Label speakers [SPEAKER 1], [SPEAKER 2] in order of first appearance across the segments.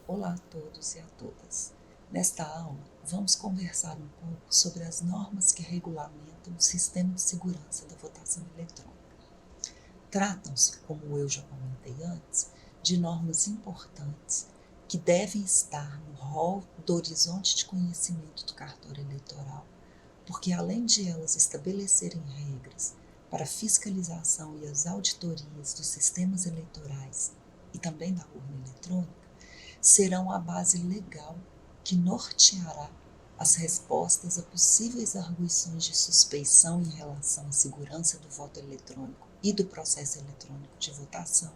[SPEAKER 1] Olá a todos e a todas. Nesta aula, vamos conversar um pouco sobre as normas que regulamentam o sistema de segurança da votação eletrônica. Tratam-se, como eu já comentei antes, de normas importantes que devem estar no rol do horizonte de conhecimento do cartório eleitoral, porque além de elas estabelecerem regras para a fiscalização e as auditorias dos sistemas eleitorais e também da urna eletrônica, serão a base legal que norteará as respostas a possíveis arguições de suspeição em relação à segurança do voto eletrônico e do processo eletrônico de votação,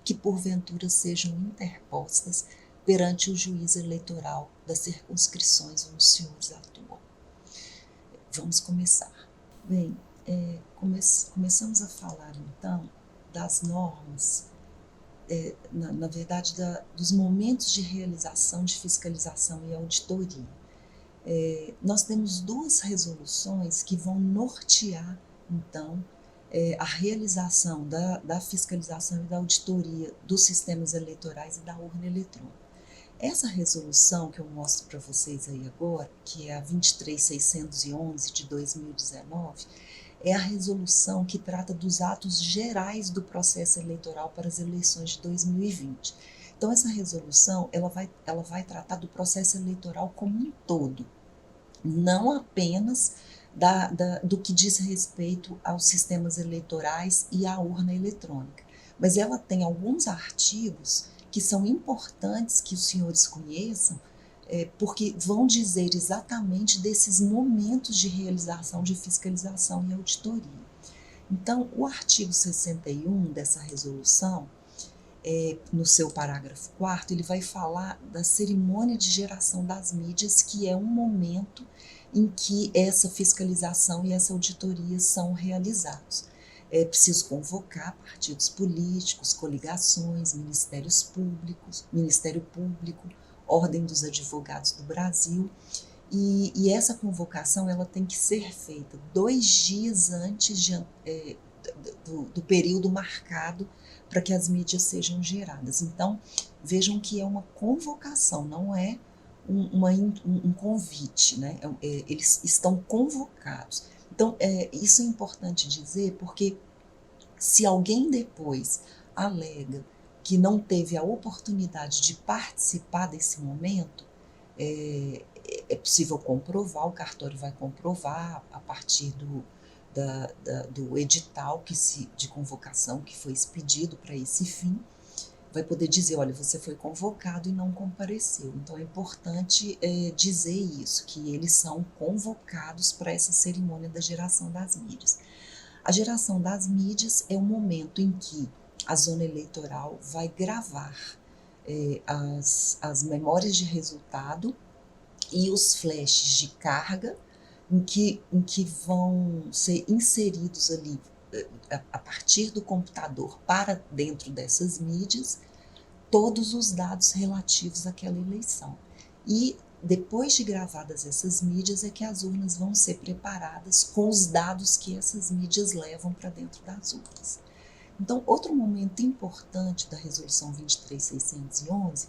[SPEAKER 1] que porventura sejam interpostas perante o juiz eleitoral das circunscrições onde os senhores atuam. Vamos começar. Bem, começamos a falar então das normas, na verdade, dos momentos de realização de fiscalização e auditoria. Nós temos duas resoluções que vão nortear, então, a realização da fiscalização e da auditoria dos sistemas eleitorais e da urna eletrônica. Essa resolução que eu mostro para vocês aí agora, que é a 23.611 de 2019, é a resolução que trata dos atos gerais do processo eleitoral para as eleições de 2020. Então, essa resolução ela vai tratar do processo eleitoral como um todo, não apenas do que diz respeito aos sistemas eleitorais e à urna eletrônica, mas ela tem alguns artigos que são importantes que os senhores conheçam, porque vão dizer exatamente desses momentos de realização de fiscalização e auditoria. Então, o artigo 61 dessa resolução, no seu parágrafo 4º, ele vai falar da cerimônia de geração das mídias, que é um momento em que essa fiscalização e essa auditoria são realizados. É preciso convocar partidos políticos, coligações, Ministério Público, Ordem dos Advogados do Brasil, e essa convocação ela tem que ser feita 2 dias antes do período marcado para que as mídias sejam geradas. Então, vejam que é uma convocação, não é um convite, né? Eles estão convocados. Então, isso é importante dizer, porque se alguém depois alega que não teve a oportunidade de participar desse momento, é possível comprovar, o cartório vai comprovar a partir do edital de convocação que foi expedido para esse fim, vai poder dizer, olha, você foi convocado e não compareceu. Então é importante dizer isso, que eles são convocados para essa cerimônia da geração das mídias. A geração das mídias é o momento em que a zona eleitoral vai gravar as memórias de resultado e os flashes de carga em que vão ser inseridos ali a partir do computador para dentro dessas mídias todos os dados relativos àquela eleição. E depois de gravadas essas mídias é que as urnas vão ser preparadas com os dados que essas mídias levam para dentro das urnas. Então, outro momento importante da resolução 23.611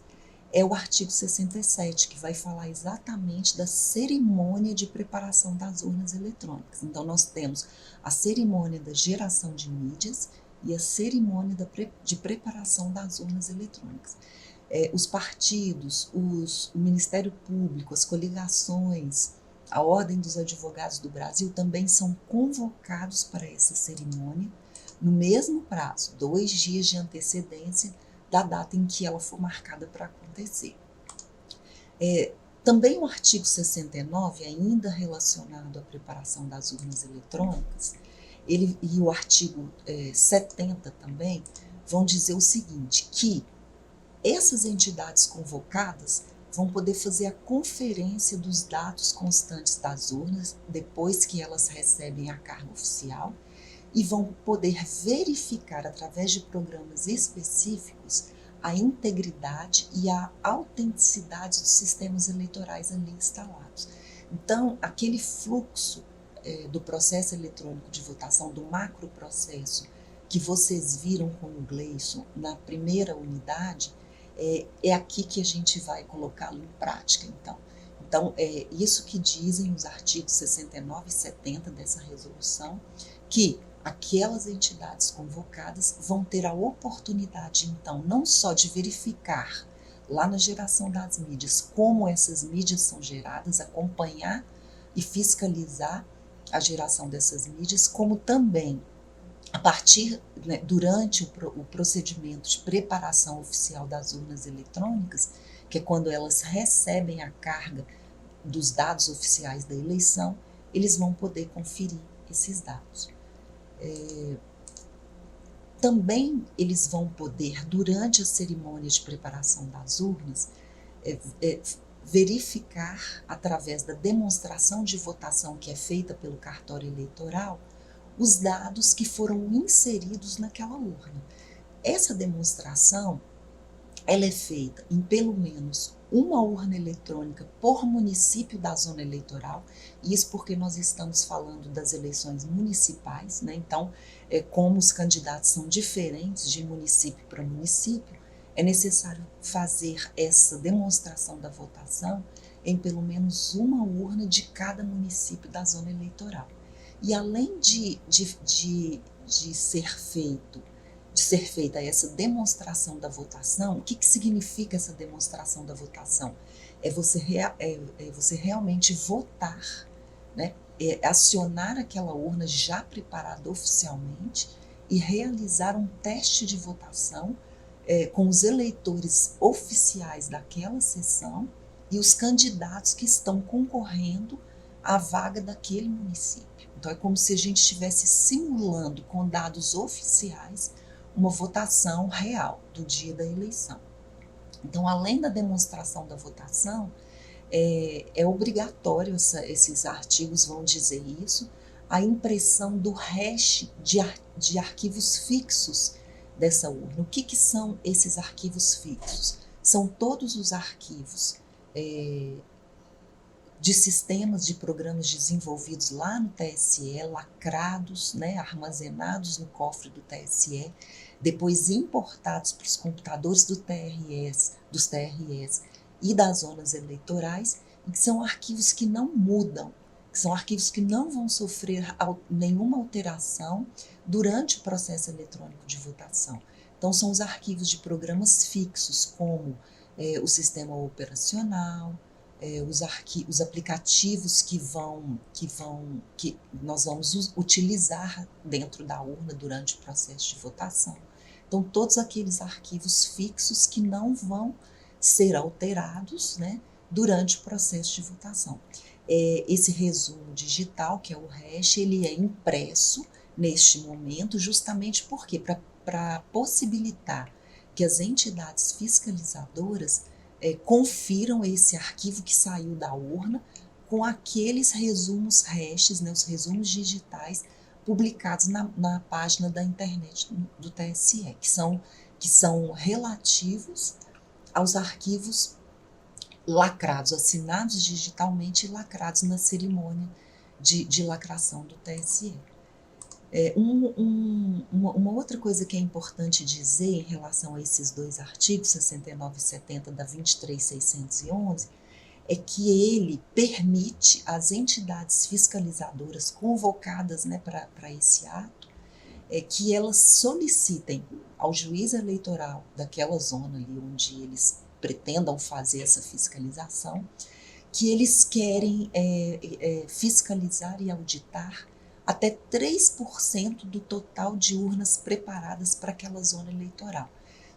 [SPEAKER 1] é o artigo 67, que vai falar exatamente da cerimônia de preparação das urnas eletrônicas. Então, nós temos a cerimônia da geração de mídias e a cerimônia de preparação das urnas eletrônicas. Os partidos, o Ministério Público, as coligações, a Ordem dos Advogados do Brasil também são convocados para essa cerimônia no mesmo prazo, 2 dias de antecedência da data em que ela for marcada para acontecer. Também o artigo 69, ainda relacionado à preparação das urnas eletrônicas, e o artigo 70 também, vão dizer o seguinte, que essas entidades convocadas vão poder fazer a conferência dos dados constantes das urnas depois que elas recebem a carga oficial e vão poder verificar através de programas específicos a integridade e a autenticidade dos sistemas eleitorais ali instalados. Então, aquele fluxo do processo eletrônico de votação, do macroprocesso que vocês viram com o Gleison na primeira unidade, É aqui que a gente vai colocá-lo em prática, então. Então, é isso que dizem os artigos 69 e 70 dessa resolução, que aquelas entidades convocadas vão ter a oportunidade, então, não só de verificar lá na geração das mídias como essas mídias são geradas, acompanhar e fiscalizar a geração dessas mídias, como também a partir, né, durante o procedimento de preparação oficial das urnas eletrônicas, que é quando elas recebem a carga dos dados oficiais da eleição, eles vão poder conferir esses dados. Também eles vão poder, durante a cerimônia de preparação das urnas, verificar, através da demonstração de votação que é feita pelo cartório eleitoral, os dados que foram inseridos naquela urna. Essa demonstração, ela é feita em pelo menos uma urna eletrônica por município da zona eleitoral, isso porque nós estamos falando das eleições municipais, né? Então, como os candidatos são diferentes de município para município, é necessário fazer essa demonstração da votação em pelo menos uma urna de cada município da zona eleitoral. E além de ser feita essa demonstração da votação, o que significa essa demonstração da votação? É você realmente votar, né? Acionar aquela urna já preparada oficialmente e realizar um teste de votação com os eleitores oficiais daquela sessão e os candidatos que estão concorrendo à vaga daquele município. Então, é como se a gente estivesse simulando com dados oficiais uma votação real do dia da eleição. Então, além da demonstração da votação, é obrigatório, esses artigos vão dizer isso, a impressão do hash de arquivos fixos dessa urna. O que são esses arquivos fixos? São todos os arquivos de sistemas de programas desenvolvidos lá no TSE, lacrados, né, armazenados no cofre do TSE, depois importados para os computadores dos TREs e das zonas eleitorais, e que são arquivos que não mudam, que são arquivos que não vão sofrer nenhuma alteração durante o processo eletrônico de votação. Então, são os arquivos de programas fixos, como o sistema operacional, os aplicativos que nós vamos utilizar dentro da urna durante o processo de votação. Então, todos aqueles arquivos fixos que não vão ser alterados, né, durante o processo de votação. Esse resumo digital, que é o hash, ele é impresso neste momento justamente porque para possibilitar que as entidades fiscalizadoras confiram esse arquivo que saiu da urna com aqueles resumos hashes, né, os resumos digitais publicados na página da internet do TSE, que são relativos aos arquivos lacrados, assinados digitalmente e lacrados na cerimônia de lacração do TSE. Uma outra coisa que é importante dizer em relação a esses dois artigos, 69 e 70 da 23.611, é que ele permite às entidades fiscalizadoras convocadas, né, para esse ato, que elas solicitem ao juiz eleitoral daquela zona ali onde eles pretendam fazer essa fiscalização, que eles querem fiscalizar e auditar até 3% do total de urnas preparadas para aquela zona eleitoral.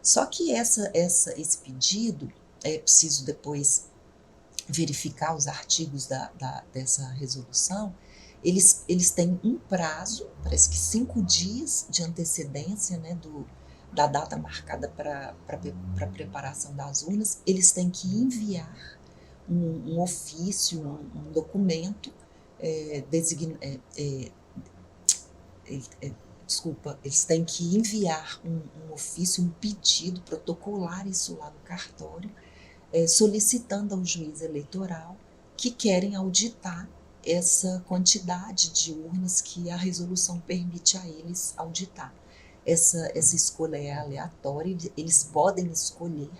[SPEAKER 1] Só que esse pedido, é preciso depois verificar os artigos dessa resolução, eles têm um prazo, parece que 5 dias de antecedência, né, da data marcada para a preparação das urnas, eles têm que enviar um ofício, um documento, eles têm que enviar um ofício, um pedido, protocolar isso lá no cartório, solicitando ao juiz eleitoral que querem auditar essa quantidade de urnas que a resolução permite a eles auditar. essa escolha é aleatória, eles podem escolher,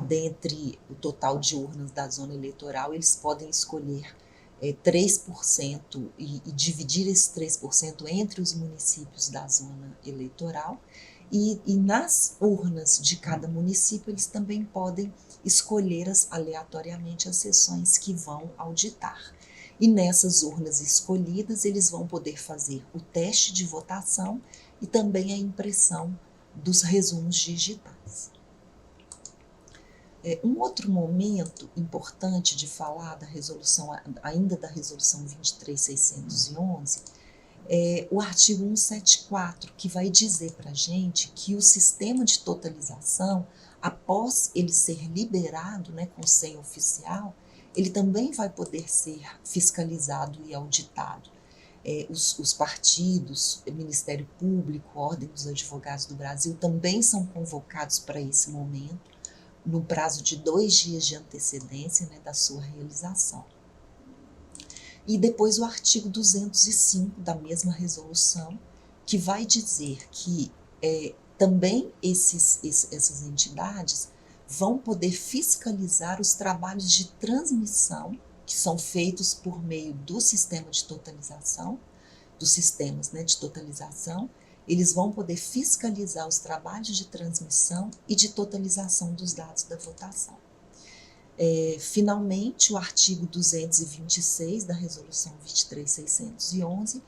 [SPEAKER 1] dentre o total de urnas da zona eleitoral, eles podem escolher 3% e dividir esse 3% entre os municípios da zona eleitoral, e nas urnas de cada município eles também podem escolher aleatoriamente as seções que vão auditar. E nessas urnas escolhidas eles vão poder fazer o teste de votação e também a impressão dos resumos digitais. Um outro momento importante de falar da resolução, ainda da resolução 23.611, é o artigo 174, que vai dizer para a gente que o sistema de totalização, após ele ser liberado, né, com senha oficial, ele também vai poder ser fiscalizado e auditado. Os partidos, o Ministério Público, Ordem dos Advogados do Brasil também são convocados para esse momento, no prazo de 2 dias de antecedência, né, da sua realização. E depois o artigo 205 da mesma resolução, que vai dizer que também essas entidades vão poder fiscalizar os trabalhos de transmissão que são feitos por meio do sistema de totalização, dos sistemas, né, de totalização. Eles vão poder fiscalizar os trabalhos de transmissão e de totalização dos dados da votação. Finalmente, o artigo 226 da resolução 23.611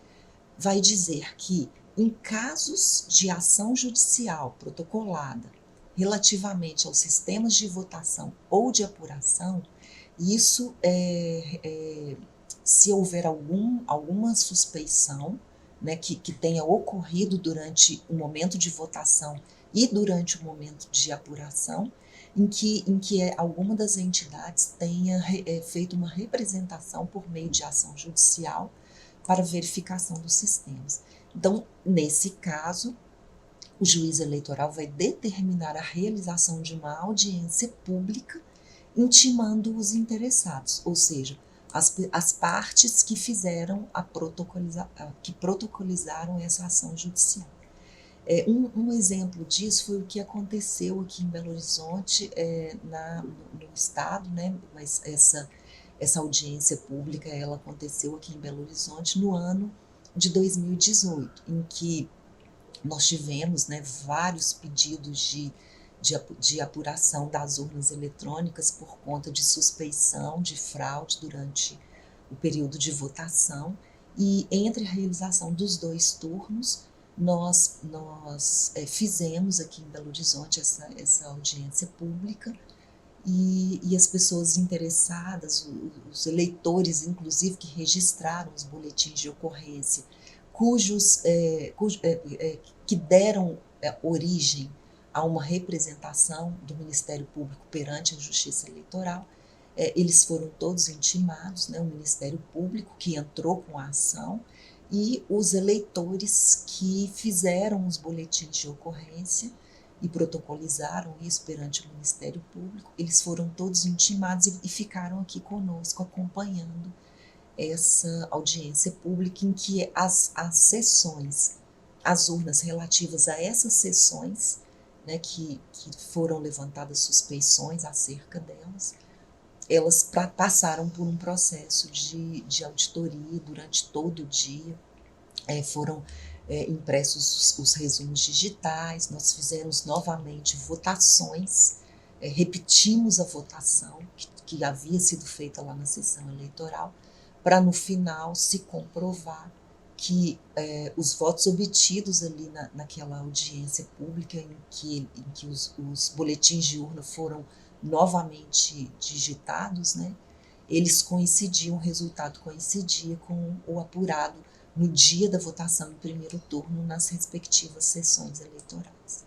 [SPEAKER 1] vai dizer que, em casos de ação judicial protocolada relativamente aos sistemas de votação ou de apuração, isso se houver alguma suspeição, né, que tenha ocorrido durante o momento de votação e durante o momento de apuração, em que alguma das entidades tenha feito uma representação por meio de ação judicial para verificação dos sistemas. Então, nesse caso, o juiz eleitoral vai determinar a realização de uma audiência pública intimando os interessados, ou seja, as partes que fizeram que protocolizaram essa ação judicial. Um exemplo disso foi o que aconteceu aqui em Belo Horizonte, no estado, né? Mas essa audiência pública ela aconteceu aqui em Belo Horizonte no ano de 2018, em que nós tivemos, né, vários pedidos de apuração das urnas eletrônicas por conta de suspeição de fraude durante o período de votação, e entre a realização dos 2 turnos, nós fizemos aqui em Belo Horizonte essa audiência pública, e as pessoas interessadas, os eleitores, inclusive, que registraram os boletins de ocorrência, que deram origem a uma representação do Ministério Público perante a Justiça Eleitoral, eles foram todos intimados, né, o Ministério Público que entrou com a ação e os eleitores que fizeram os boletins de ocorrência e protocolizaram isso perante o Ministério Público, eles foram todos intimados e ficaram aqui conosco acompanhando essa audiência pública em que as sessões, as urnas relativas a essas sessões, né, que foram levantadas suspeições acerca delas, elas passaram por um processo de auditoria durante todo o dia, foram impressos os resumos digitais, nós fizemos novamente votações, repetimos a votação que havia sido feita lá na sessão eleitoral, para no final se comprovar que os votos obtidos ali naquela audiência pública em que os boletins de urna foram novamente digitados, né, eles coincidiam, o resultado coincidia com o apurado no dia da votação do primeiro turno nas respectivas sessões eleitorais.